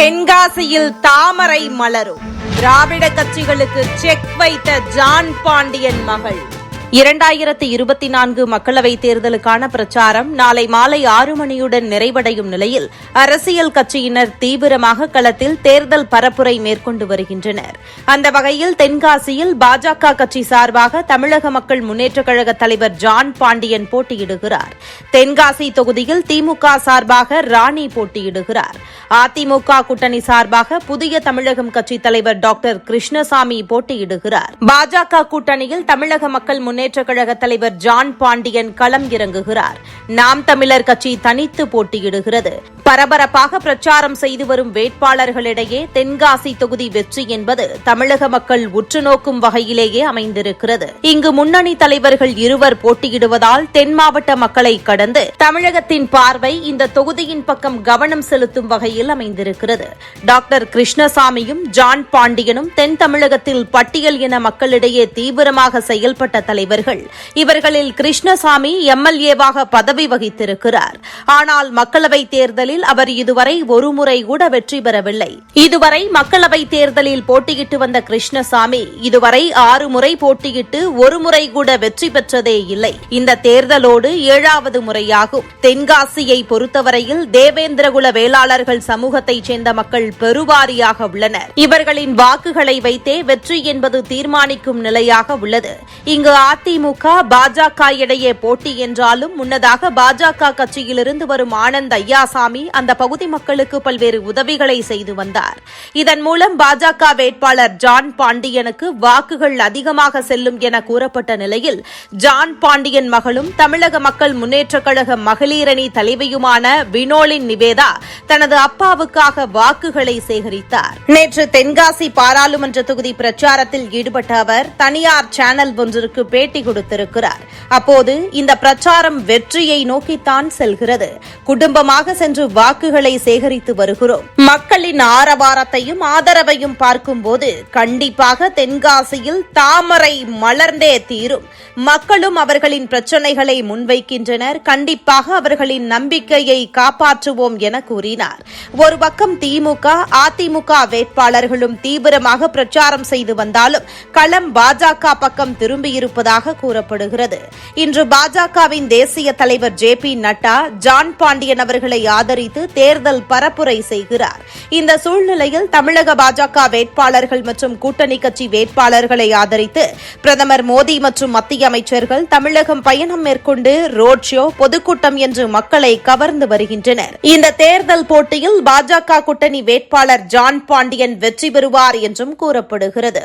தென்காசியில் தாமரை மலரும். திராவிட கட்சிகளுக்கு செக் வைத்த ஜான் பாண்டியன் மகள். 2024 மக்களவைத் தேர்தலுக்கான பிரச்சாரம் நாளை மாலை 6 மணியுடன் நிறைவடையும் நிலையில் அரசியல் கட்சியினர் தீவிரமாக களத்தில் தேர்தல் பரப்புரை மேற்கொண்டு வருகின்றனர். அந்த வகையில் தென்காசியில் பாஜக கட்சி சார்பாக தமிழக மக்கள் முன்னேற்றக் கழக தலைவர் ஜான் பாண்டியன் போட்டியிடுகிறார். தென்காசி தொகுதியில் திமுக சார்பாக ராணி போட்டியிடுகிறார். அதிமுக கூட்டணி சார்பாக புதிய தமிழகம் கட்சித் தலைவர் டாக்டர் கிருஷ்ணசாமி போட்டியிடுகிறார். பாஜக கூட்டணியில் தமிழக மக்கள் முன்னேற்றக் கழக தலைவர் ஜான் பாண்டியன் களம் இறங்குகிறார். நாம் தமிழர் கட்சி தனித்து போட்டியிடுகிறது. பரபரப்பாக பிரச்சாரம் செய்து வரும் வேட்பாளர்களிடையே தென்காசி தொகுதி வெற்றி என்பது தமிழக மக்கள் உற்றுநோக்கும் வகையிலேயே அமைந்திருக்கிறது. இங்கு முன்னணி தலைவர்கள் இருவர் போட்டியிடுவதால் தென் மாவட்ட மக்களை கடந்து தமிழகத்தின் பார்வை இந்த தொகுதியின் பக்கம் கவனம் செலுத்தும் வகையில் அமைந்திருக்கிறது. டாக்டர் கிருஷ்ணசாமியும் ஜான் பாண்டியனும் தென் தமிழகத்தில் பட்டியல் இன மக்களிடையே தீவிரமாக செயல்பட்ட தலைவர்கள். இவர்களில் கிருஷ்ணசாமி எம்எல்ஏவாக பதவி வகித்திருக்கிறார். ஆனால் மக்களவைத் தேர்தலில் அவர் இதுவரை ஒருமுறை கூட வெற்றி பெறவில்லை. இதுவரை மக்களவைத் தேர்தலில் போட்டியிட்டு வந்த கிருஷ்ணசாமி இதுவரை 6 முறை போட்டியிட்டு ஒருமுறை கூட வெற்றி பெற்றதே இல்லை. இந்த தேர்தலோடு 7வது முறையாகும். தென்காசியை பொறுத்தவரையில் தேவேந்திரகுல வேளாளர்கள் சமூகத்தைச் சேர்ந்த மக்கள் பெருவாரியாக உள்ளனர். இவர்களின் வாக்குகளை வைத்தே வெற்றி என்பது தீர்மானிக்கும் நிலையாக உள்ளது. இங்கு அதிமுக பாஜக இடையே போட்டி என்றாலும் முன்னதாக பாஜக கட்சியிலிருந்து வரும் ஆனந்த் ஐயாசாமி அந்த பகுதி மக்களுக்கு பல்வேறு உதவிகளை செய்து வந்தார். இதன் மூலம் பாஜக வேட்பாளர் ஜான் பாண்டியனுக்கு வாக்குகள் அதிகமாக செல்லும் என கூறப்பட்ட நிலையில் ஜான் பாண்டியன் மகளும் தமிழக மக்கள் முன்னேற்றக் கழக மகளிரணி தலைவியுமான வினோலின் நிவேதா தனது அப்பாவுக்காக வாக்குகளை சேகரித்தார். நேற்று தென்காசி பாராளுமன்ற தொகுதி பிரச்சாரத்தில் ஈடுபட்ட அவர் தனியார் சேனல் ஒன்றிற்கு பேட்டி கொடுத்திருக்கிறார். அப்போது இந்த பிரச்சாரம் வெற்றியை நோக்கித்தான் செல்கிறது. குடும்பமாக சென்று வாக்குகளை சேகரித்து வருகிறோம். மக்களின் ஆரவாரத்தையும் ஆதரவையும் பார்க்கும்போது கண்டிப்பாக தென்காசியில் தாமரை மலர்ந்தே தீரும். மக்களும் அவர்களின் பிரச்சினைகளை முன்வைக்கின்றனர். கண்டிப்பாக அவர்களின் நம்பிக்கையை காப்பாற்றுவோம் என கூறினார். ஒரு பக்கம் திமுக அதிமுக வேட்பாளர்களும் தீவிரமாக பிரச்சாரம் செய்து வந்தாலும் களம் பாஜக பக்கம் திரும்பியிருப்பதாக கூறப்படுகிறது. இன்று பாஜகவின் தேசிய தலைவர் ஜே.பி. நட்டா ஜான் பாண்டியன் அவர்களை ஆதரித்து தேர்தல் பரப்புரை செய்கிறார். இந்த சூழ்நிலையில் தமிழக பாஜக வேட்பாளர்கள் மற்றும் கூட்டணி கட்சி வேட்பாளர்களை ஆதரித்து பிரதமர் மோடி மற்றும் மத்திய அமைச்சர்கள் தமிழகம் பயணம் மேற்கொண்டு ரோட் ஷோ பொதுக்கூட்டம் என்று மக்களை கவர்ந்து வருகின்றனர். இந்த தேர்தல் போட்டியில் பாஜக கூட்டணி வேட்பாளர் ஜான் பாண்டியன் வெற்றி பெறுவார் என்றும் கூறப்படுகிறது.